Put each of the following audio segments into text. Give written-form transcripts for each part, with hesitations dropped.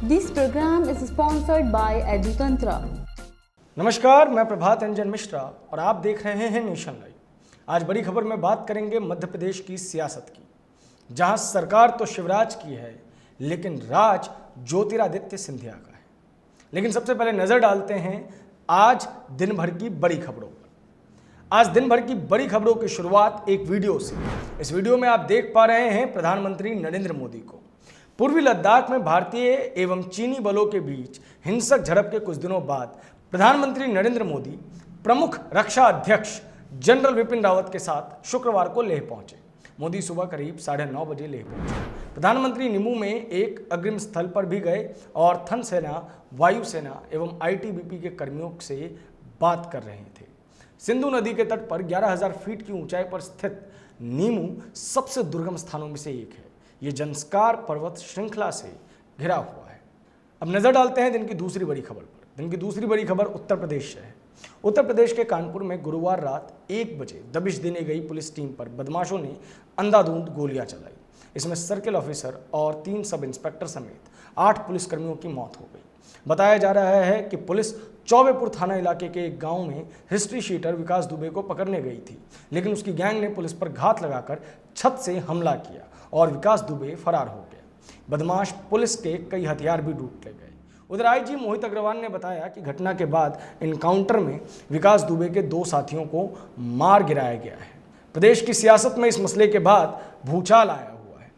This program is sponsored by EduTantra. नमस्कार, मैं प्रभात रंजन मिश्रा और आप देख रहे हैं नेशन लाइव। आज बड़ी खबर में बात करेंगे मध्य प्रदेश की सियासत की, जहां सरकार तो शिवराज की है लेकिन राज ज्योतिरादित्य सिंधिया का है। लेकिन सबसे पहले नजर डालते हैं आज दिन भर की बड़ी खबरों पर। आज दिन भर की बड़ी खबरों की शुरुआत एक वीडियो से। इस वीडियो में आप देख पा रहे हैं प्रधानमंत्री नरेंद्र मोदी को। पूर्वी लद्दाख में भारतीय एवं चीनी बलों के बीच हिंसक झड़प के कुछ दिनों बाद प्रधानमंत्री नरेंद्र मोदी प्रमुख रक्षा अध्यक्ष जनरल विपिन रावत के साथ शुक्रवार को लेह पहुंचे। मोदी सुबह करीब 9:30 बजे लेह पहुंचे। प्रधानमंत्री निमू में एक अग्रिम स्थल पर भी गए और थल सेना, वायुसेना एवं आईटीबीपी के कर्मियों से बात कर रहे थे। सिंधु नदी के तट पर 11,000 फीट की ऊंचाई पर स्थित नीमू सबसे दुर्गम स्थानों में से एक है। ये जंस्कार पर्वत श्रृंखला से घिरा हुआ है। अब नजर डालते हैं दिन की दूसरी बड़ी खबर पर। दिन की दूसरी बड़ी खबर उत्तर प्रदेश से है। उत्तर प्रदेश के कानपुर में गुरुवार रात 1 बजे दबिश देने गई पुलिस टीम पर बदमाशों ने अंधाधुंध गोलियां चलाई। इसमें सर्किल ऑफिसर और 3 सब इंस्पेक्टर समेत 8 पुलिसकर्मियों की मौत हो गई। बताया जा रहा है कि पुलिस चौबेपुर थाना इलाके के एक गांव में हिस्ट्री शीटर विकास दुबे को पकड़ने गई थी, लेकिन उसकी गैंग ने पुलिस पर घात लगाकर छत से हमला किया और विकास दुबे फरार हो गया। बदमाश पुलिस के कई हथियार भी लूट ले गए। उधर आईजी मोहित अग्रवाल ने बताया कि घटना के बाद इनकाउंटर में विकास दुबे के 2 साथियों को मार गिराया गया है। प्रदेश की सियासत में इस मसले के बाद भूचाल आया हुआ है।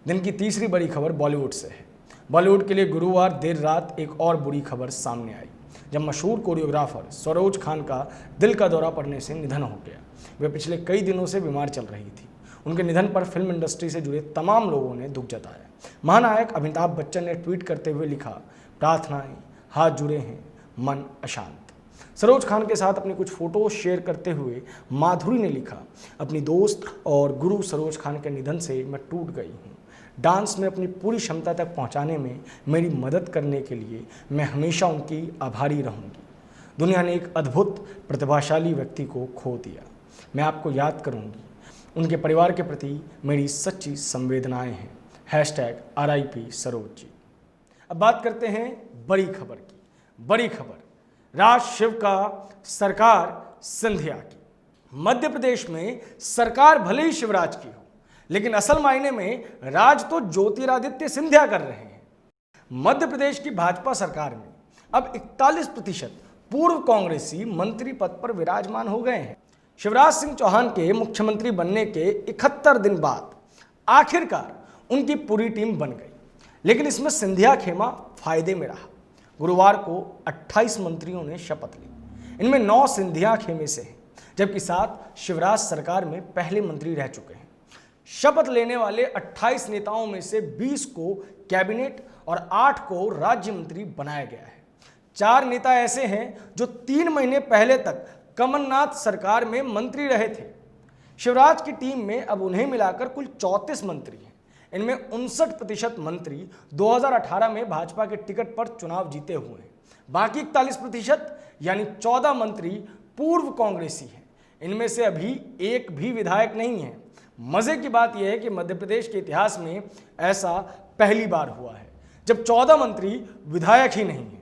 दिन की तीसरी बड़ी खबर बॉलीवुड से है। बॉलीवुड के लिए गुरुवार देर रात एक और बुरी खबर सामने आई, जब मशहूर कोरियोग्राफर सरोज खान का दिल का दौरा पड़ने से निधन हो गया। वे पिछले कई दिनों से बीमार चल रही थी। उनके निधन पर फिल्म इंडस्ट्री से जुड़े तमाम लोगों ने दुख जताया। महानायक अमिताभ बच्चन ने ट्वीट करते हुए लिखा, प्रार्थनाएं हाथ जुड़े हैं, मन अशांत। सरोज खान के साथ अपनी कुछ फोटो शेयर करते हुए माधुरी ने लिखा, अपनी दोस्त और गुरु सरोज खान के निधन से मैं टूट गई हूँ। डांस में अपनी पूरी क्षमता तक पहुँचाने में मेरी मदद करने के लिए मैं हमेशा उनकी आभारी रहूँगी। दुनिया ने एक अद्भुत प्रतिभाशाली व्यक्ति को खो दिया। मैं आपको याद करूँगी। उनके परिवार के प्रति मेरी सच्ची संवेदनाएं हैं। #RIP सरोज जी। अब बात करते हैं बड़ी खबर की। बड़ी खबर राज शिव का, सरकार सिंधिया की। मध्य प्रदेश में सरकार भले ही शिवराज की हो, लेकिन असल मायने में राज तो ज्योतिरादित्य सिंधिया कर रहे हैं। मध्य प्रदेश की भाजपा सरकार में अब 41% पूर्व कांग्रेसी मंत्री पद पर विराजमान हो गए हैं। शिवराज सिंह चौहान के मुख्यमंत्री बनने के 71 दिन बाद आखिरकार उनकी पूरी टीम बन गई, लेकिन इसमें सिंधिया खेमा फायदे में रहा। गुरुवार को 28 मंत्रियों ने शपथ ली। इनमें 9 सिंधिया खेमे से हैं, जबकि 7 शिवराज सरकार में पहले मंत्री रह चुके हैं। शपथ लेने वाले 28 नेताओं में से 20 को कैबिनेट और 8 को राज्य मंत्री बनाया गया है। 4 नेता ऐसे हैं जो 3 महीने पहले तक कमलनाथ सरकार में मंत्री रहे थे। शिवराज की टीम में अब उन्हें मिलाकर कुल 34 मंत्री हैं। इनमें 59% मंत्री 2018 में भाजपा के टिकट पर चुनाव जीते हुए हैं। बाकी 41% यानी 14 मंत्री पूर्व कांग्रेसी हैं। इनमें से अभी एक भी विधायक नहीं है। मजे की बात यह है कि मध्य प्रदेश के इतिहास में ऐसा पहली बार हुआ है जब 14 मंत्री विधायक ही नहीं है।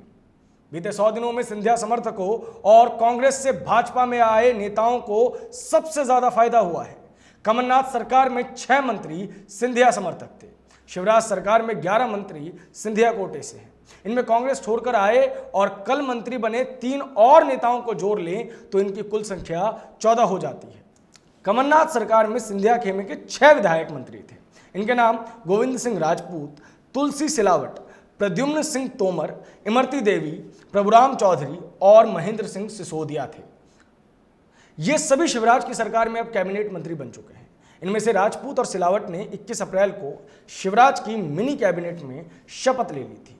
बीते 100 दिनों में सिंधिया समर्थकों और कांग्रेस से भाजपा में आए नेताओं को सबसे ज्यादा फायदा हुआ है। कमलनाथ सरकार में 6 मंत्री सिंधिया समर्थक थे। शिवराज सरकार में 11 मंत्री सिंधिया कोटे से हैं। इनमें कांग्रेस छोड़कर आए और कल मंत्री बने 3 और नेताओं को जोड़ लें तो इनकी कुल संख्या 14 हो जाती है। कमलनाथ सरकार में सिंधिया खेमे के 6 विधायक मंत्री थे। इनके नाम गोविंद सिंह राजपूत, तुलसी सिलावट, प्रद्युम्न सिंह तोमर, इमरती देवी, प्रभुराम चौधरी और महेंद्र सिंह सिसोदिया थे। ये सभी शिवराज की सरकार में अब कैबिनेट मंत्री बन चुके हैं। इनमें से राजपूत और सिलावट ने 21 अप्रैल को शिवराज की मिनी कैबिनेट में शपथ ले ली थी।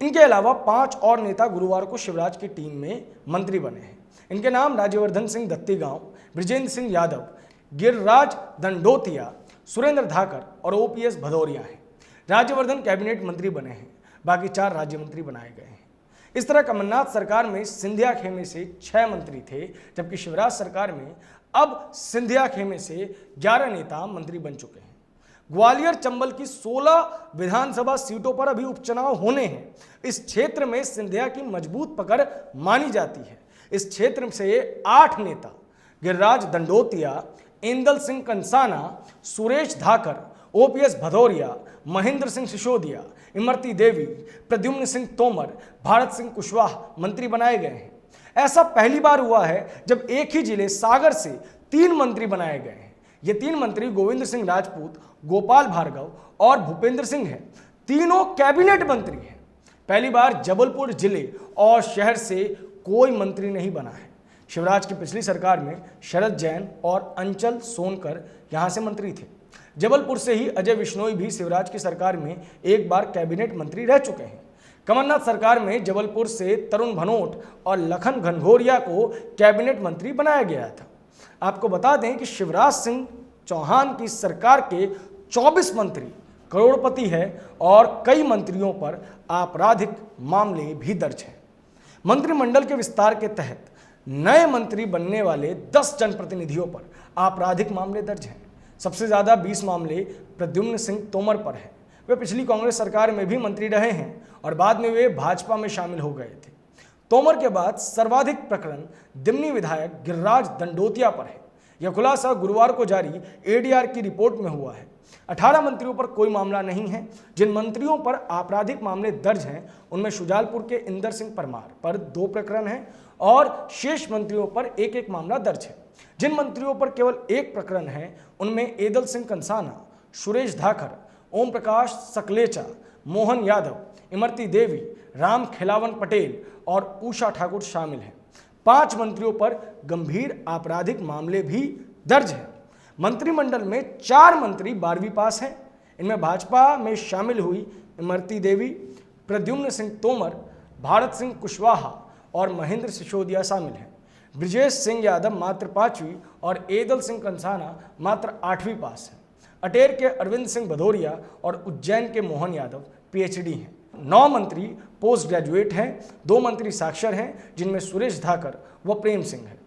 इनके अलावा 5 और नेता गुरुवार को शिवराज की टीम में मंत्री बने हैं। इनके नाम राज्यवर्धन सिंह दत्तीगांव, बृजेंद्र सिंह यादव, गिरिराज दंडोतिया, सुरेंद्र धाकर और OPS भदौरिया हैं। राज्यवर्धन कैबिनेट मंत्री बने हैं। बाकी 4 राज्य मंत्री बनाए गए हैं। इस तरह कमलनाथ सरकार में सिंधिया खेमे से 6 मंत्री थे, जबकि शिवराज सरकार में अब सिंधिया खेमे से 11 नेता मंत्री बन चुके हैं। ग्वालियर चंबल की 16 विधानसभा सीटों पर अभी उपचुनाव होने हैं। इस क्षेत्र में सिंधिया की मजबूत पकड़ मानी जाती है। इस क्षेत्र से 8 नेता गिरिराज दंडोतिया, इंदल सिंह कंसाना, सुरेश धाकर, ओपीएस भदौरिया, महेंद्र सिंह सिसोदिया, इमरती देवी, प्रद्युम्न सिंह तोमर, भारत सिंह कुशवाहा मंत्री बनाए गए हैं। ऐसा पहली बार हुआ है जब एक ही जिले सागर से 3 मंत्री बनाए गए हैं। ये 3 मंत्री गोविंद सिंह राजपूत, गोपाल भार्गव और भूपेंद्र सिंह हैं। तीनों कैबिनेट मंत्री हैं। पहली बार जबलपुर जिले और शहर से कोई मंत्री नहीं बना है। शिवराज की पिछली सरकार में शरद जैन और अंचल सोनकर यहां से मंत्री थे। जबलपुर से ही अजय बिश्नोई भी शिवराज की सरकार में एक बार कैबिनेट मंत्री रह चुके हैं। कमलनाथ सरकार में जबलपुर से तरुण भनोट और लखन घनघोरिया को कैबिनेट मंत्री बनाया गया था। आपको बता दें कि शिवराज सिंह चौहान की सरकार के 24 मंत्री करोड़पति है और कई मंत्रियों पर आपराधिक मामले भी दर्ज हैं। मंत्रिमंडल के विस्तार के तहत नए मंत्री बनने वाले 10 जनप्रतिनिधियों पर आपराधिक मामले दर्ज हैं। सबसे ज़्यादा 20 मामले प्रद्युम्न सिंह तोमर पर हैं। वे पिछली कांग्रेस सरकार में भी मंत्री रहे हैं और बाद में वे भाजपा में शामिल हो गए थे। तोमर के बाद सर्वाधिक प्रकरण दिमनी विधायक गिरिराज दंडोतिया पर है। यह खुलासा गुरुवार को जारी एडीआर की रिपोर्ट में हुआ है। 18 मंत्रियों पर कोई मामला नहीं है। जिन मंत्रियों पर आपराधिक मामले दर्ज हैं उनमें शुजालपुर के इंदर सिंह परमार पर 2 प्रकरण हैं और शेष मंत्रियों पर एक मामला दर्ज है। जिन मंत्रियों पर केवल 1 प्रकरण है उनमें एदल सिंह कंसाना, सुरेश धाकर, ओम प्रकाश सकलेचा, मोहन यादव, इमरती देवी, राम खिलावन पटेल और उषा ठाकुर शामिल हैं। 5 मंत्रियों पर गंभीर आपराधिक मामले भी दर्ज हैं। मंत्रिमंडल में 4 मंत्री 12वीं पास हैं। इनमें भाजपा में शामिल हुई इमरती देवी, प्रद्युम्न सिंह तोमर, भारत सिंह कुशवाहा और महेंद्र सिसोदिया शामिल हैं। ब्रजेश सिंह यादव मात्र 5वीं और एदल सिंह कंसाना मात्र 8वीं पास हैं। अटेर के अरविंद सिंह भदौरिया और उज्जैन के मोहन यादव पीएचडी हैं। 9 मंत्री पोस्ट ग्रेजुएट हैं। 2 मंत्री साक्षर हैं जिनमें सुरेश धाकर व प्रेम सिंह है।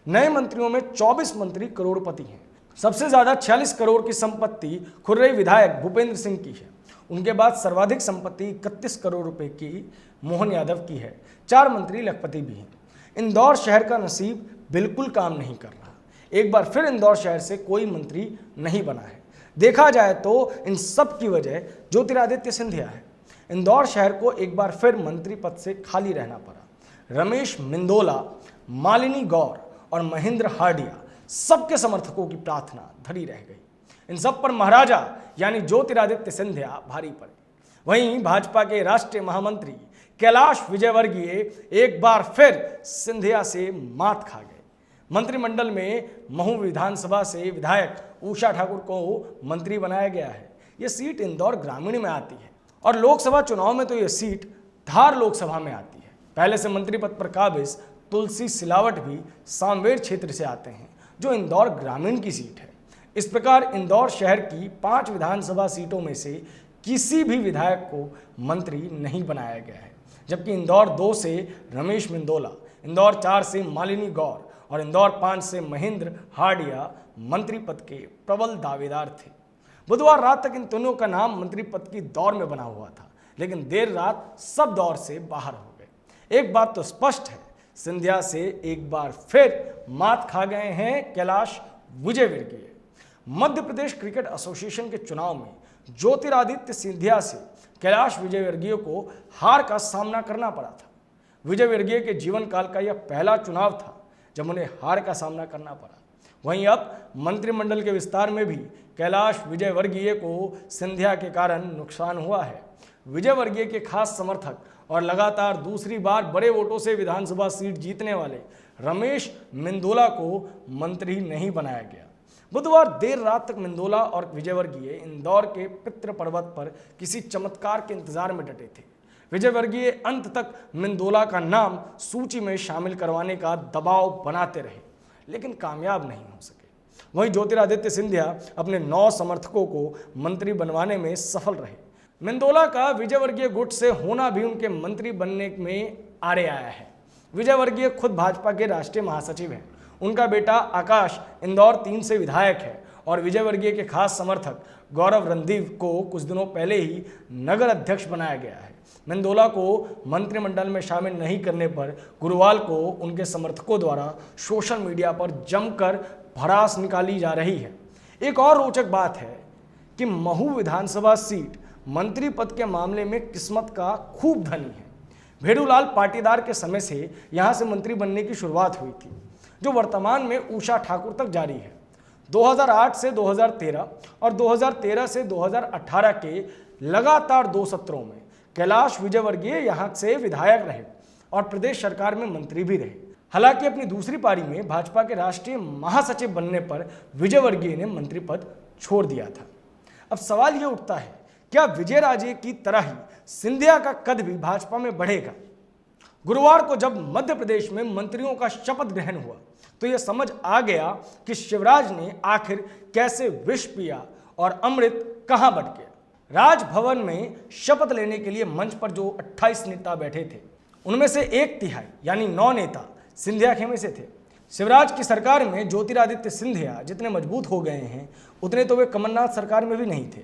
नए मंत्रियों में 24 मंत्री करोड़पति हैं। सबसे ज्यादा 46 करोड़ की संपत्ति खुर्रई विधायक भूपेंद्र सिंह की है। उनके बाद सर्वाधिक संपत्ति 31 करोड़ रुपए की मोहन यादव की है। 4 मंत्री लखपति भी हैं। इंदौर शहर का नसीब बिल्कुल काम नहीं कर रहा। एक बार फिर इंदौर शहर से कोई मंत्री नहीं बना है। देखा जाए तो इन सब की वजह ज्योतिरादित्य सिंधिया है। इंदौर शहर को एक बार फिर मंत्री पद से खाली रहना पड़ा। रमेश मिंदोला, मालिनी गौर और महेंद्र हार्डिया सबके समर्थकों की प्रार्थना धरी रह गई। इन सब पर महाराजा यानी ज्योतिरादित्य सिंधिया भारी पड़े। वहीं भाजपा के राष्ट्रीय महामंत्री कैलाश विजयवर्गीय एक बार फिर सिंधिया से मात खा गए। मंत्रिमंडल में महू विधानसभा से विधायक उषा ठाकुर को मंत्री बनाया गया है। यह सीट इंदौर ग्रामीण में आती है और लोकसभा चुनाव में तो यह सीट धार लोकसभा में आती है। पहले से मंत्री पद पर काबिज तुलसी सिलावट भी सांवेर क्षेत्र से आते हैं जो इंदौर ग्रामीण की सीट है। इस प्रकार इंदौर शहर की 5 विधानसभा सीटों में से किसी भी विधायक को मंत्री नहीं बनाया गया है, जबकि इंदौर 2 से रमेश मिंदोला, इंदौर 4 से मालिनी गौर और इंदौर 5 से महेंद्र हार्डिया मंत्री पद के प्रबल दावेदार थे। बुधवार रात तक इन तीनों का नाम मंत्री पद की दौड़ में बना हुआ था, लेकिन देर रात सब दौर से बाहर हो गए। एक बात तो स्पष्ट है, सिंधिया से एक बार फिर मात खा गए हैं कैलाश विजयवर्गीय। मध्य प्रदेश क्रिकेट एसोसिएशन के चुनाव में ज्योतिरादित्य सिंधिया से कैलाश विजयवर्गीय को हार का सामना करना पड़ा था। विजयवर्गीय के जीवन काल का यह पहला चुनाव था जब उन्हें हार का सामना करना पड़ा। वहीं अब मंत्रिमंडल के विस्तार में भी कैलाश विजयवर्गीय को सिंधिया के कारण नुकसान हुआ है। विजयवर्गीय के खास समर्थक और लगातार दूसरी बार बड़े वोटों से विधानसभा सीट जीतने वाले रमेश मिंदोला को मंत्री नहीं बनाया गया। बुधवार देर रात तक मिंदोला और विजयवर्गीय इंदौर के पितृ पर्वत पर किसी चमत्कार के इंतजार में डटे थे। विजयवर्गीय अंत तक मिंदोला का नाम सूची में शामिल करवाने का दबाव बनाते रहे, लेकिन कामयाब नहीं हो सके। वहीं ज्योतिरादित्य सिंधिया अपने 9 समर्थकों को मंत्री बनवाने में सफल रहे। मिंदोला का विजयवर्गीय गुट से होना भी उनके मंत्री बनने में आड़े आया है। विजयवर्गीय खुद भाजपा के राष्ट्रीय महासचिव हैं। उनका बेटा आकाश इंदौर 3 से विधायक है और विजयवर्गीय के खास समर्थक गौरव रणदीव को कुछ दिनों पहले ही नगर अध्यक्ष बनाया गया है। मेंदोला को मंत्रिमंडल में शामिल नहीं करने पर गुरुवार को उनके समर्थकों द्वारा सोशल मीडिया पर जमकर भड़ास निकाली जा रही है। एक और रोचक बात है कि महू विधानसभा सीट मंत्री पद के मामले में किस्मत का खूब धनी है। भेड़ूलाल पाटीदार के समय से यहां से मंत्री बनने की शुरुआत हुई थी, जो वर्तमान में उषा ठाकुर तक जारी है। 2008 से 2013 और 2013 से 2018 के लगातार 2 सत्रों में कैलाश विजयवर्गीय यहां से विधायक रहे और प्रदेश सरकार में मंत्री भी रहे। हालांकि अपनी दूसरी पारी में भाजपा के राष्ट्रीय महासचिव बनने पर विजयवर्गीय ने मंत्री पद छोड़ दिया था। अब सवाल यह उठता है, क्या विजयराजे की तरह ही सिंधिया का कद भी भाजपा में बढ़ेगा? गुरुवार को जब मध्य प्रदेश में मंत्रियों का शपथ ग्रहण हुआ तो यह समझ आ गया कि शिवराज ने आखिर कैसे विष पिया और अमृत कहां बट गया। राजभवन में शपथ लेने के लिए मंच पर जो 28 नेता बैठे थे, उनमें से 1/3 यानी 9 नेता सिंधिया खेमे से थे। शिवराज की सरकार में ज्योतिरादित्य सिंधिया जितने मजबूत हो गए हैं, उतने तो वे कमलनाथ सरकार में भी नहीं थे।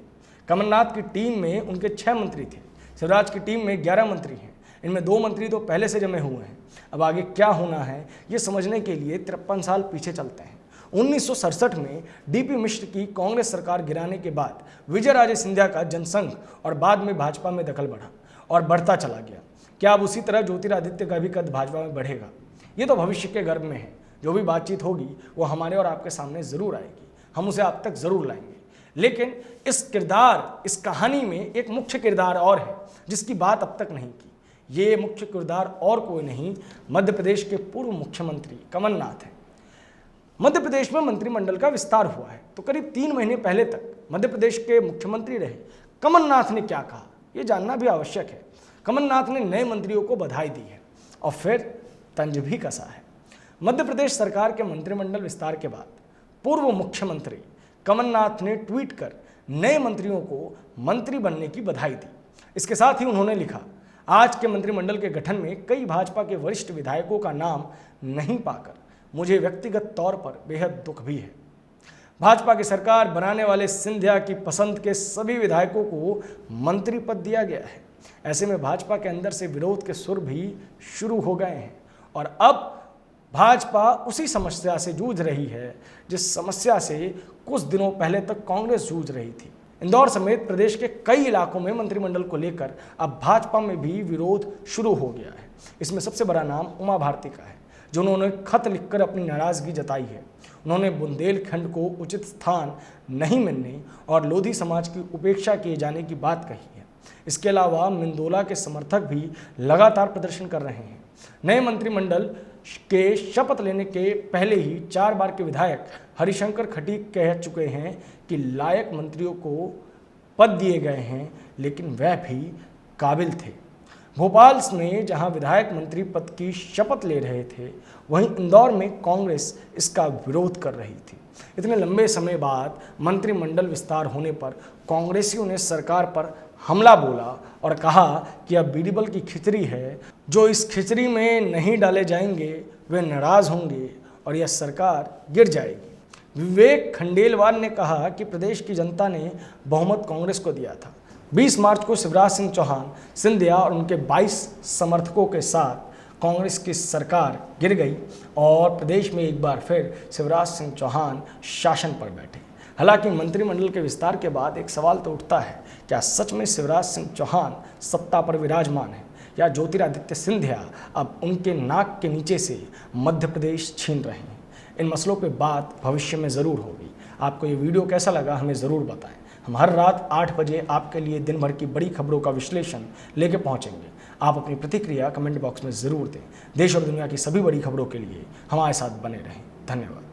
कमलनाथ की टीम में उनके 6 मंत्री थे, शिवराज की टीम में 11 मंत्री हैं। इनमें 2 मंत्री तो पहले से जमे हुए हैं। अब आगे क्या होना है ये समझने के लिए 53 साल पीछे चलते हैं। 1967 में डीपी मिश्र की कांग्रेस सरकार गिराने के बाद विजयराजे सिंधिया का जनसंघ और बाद में भाजपा में दखल बढ़ा और बढ़ता चला गया। क्या अब उसी तरह ज्योतिरादित्य का भी कद भाजपा में बढ़ेगा? ये तो भविष्य के गर्भ में है। जो भी बातचीत होगी वो हमारे और आपके सामने ज़रूर आएगी, हम उसे आप तक ज़रूर लाएंगे। लेकिन इस कहानी में एक मुख्य किरदार और है जिसकी बात अब तक नहीं की। ये मुख्य किरदार और कोई नहीं, मध्य प्रदेश के पूर्व मुख्यमंत्री कमलनाथ है। मध्य प्रदेश में मंत्रिमंडल का विस्तार हुआ है तो करीब 3 महीने पहले तक मध्य प्रदेश के मुख्यमंत्री रहे कमलनाथ ने क्या कहा, यह जानना भी आवश्यक है। कमलनाथ ने नए मंत्रियों को बधाई दी है और फिर तंज भी कसा है। मध्य प्रदेश सरकार के मंत्रिमंडल विस्तार के बाद पूर्व मुख्यमंत्री कमलनाथ ने ट्वीट कर नए मंत्रियों को मंत्री बनने की बधाई दी। इसके साथ ही उन्होंने लिखा, आज के मंत्रिमंडल के गठन में कई भाजपा के वरिष्ठ विधायकों का नाम नहीं पाकर मुझे व्यक्तिगत तौर पर बेहद दुख भी है। भाजपा की सरकार बनाने वाले सिंधिया की पसंद के सभी विधायकों को मंत्री पद दिया गया है। ऐसे में भाजपा के अंदर से विरोध के सुर भी शुरू हो गए हैं और अब भाजपा उसी समस्या से जूझ रही है जिस समस्या से कुछ दिनों पहले तक कांग्रेस जूझ रही थी। इंदौर समेत प्रदेश के कई इलाकों में मंत्रिमंडल को लेकर अब भाजपा में भी विरोध शुरू हो गया है। इसमें सबसे बड़ा नाम उमा भारती का है, जिन्होंने खत लिखकर अपनी नाराजगी जताई है। उन्होंने बुंदेलखंड को उचित स्थान नहीं मिलने और लोधी समाज की उपेक्षा किए जाने की बात कही है। इसके अलावा मेंदोला के समर्थक भी लगातार प्रदर्शन कर रहे हैं। नए मंत्रिमंडल के शपथ लेने के पहले ही 4 बार के विधायक हरिशंकर खटीक कह चुके हैं कि लायक मंत्रियों को पद दिए गए हैं, लेकिन वह भी काबिल थे। भोपाल में जहां विधायक मंत्री पद की शपथ ले रहे थे, वहीं इंदौर में कांग्रेस इसका विरोध कर रही थी। इतने लंबे समय बाद मंत्रिमंडल विस्तार होने पर कांग्रेसियों ने सरकार पर हमला बोला और कहा कि अब बीडीबल की खिचड़ी है, जो इस खिचड़ी में नहीं डाले जाएंगे वे नाराज होंगे और यह सरकार गिर जाएगी। विवेक खंडेलवाल ने कहा कि प्रदेश की जनता ने बहुमत कांग्रेस को दिया था। 20 मार्च को शिवराज सिंह चौहान, सिंधिया और उनके 22 समर्थकों के साथ कांग्रेस की सरकार गिर गई और प्रदेश में एक बार फिर शिवराज सिंह चौहान शासन पर बैठे। हालांकि मंत्रिमंडल के विस्तार के बाद एक सवाल तो उठता है, क्या सच में शिवराज सिंह चौहान सत्ता पर विराजमान है या ज्योतिरादित्य सिंधिया अब उनके नाक के नीचे से मध्य प्रदेश छीन रहे हैं? इन मसलों पे बात भविष्य में ज़रूर होगी। आपको ये वीडियो कैसा लगा हमें ज़रूर बताएं। हम हर रात 8 बजे आपके लिए दिन भर की बड़ी खबरों का विश्लेषण लेके पहुंचेंगे। आप अपनी प्रतिक्रिया कमेंट बॉक्स में ज़रूर दें। देश और दुनिया की सभी बड़ी खबरों के लिए हमारे साथ बने रहें। धन्यवाद।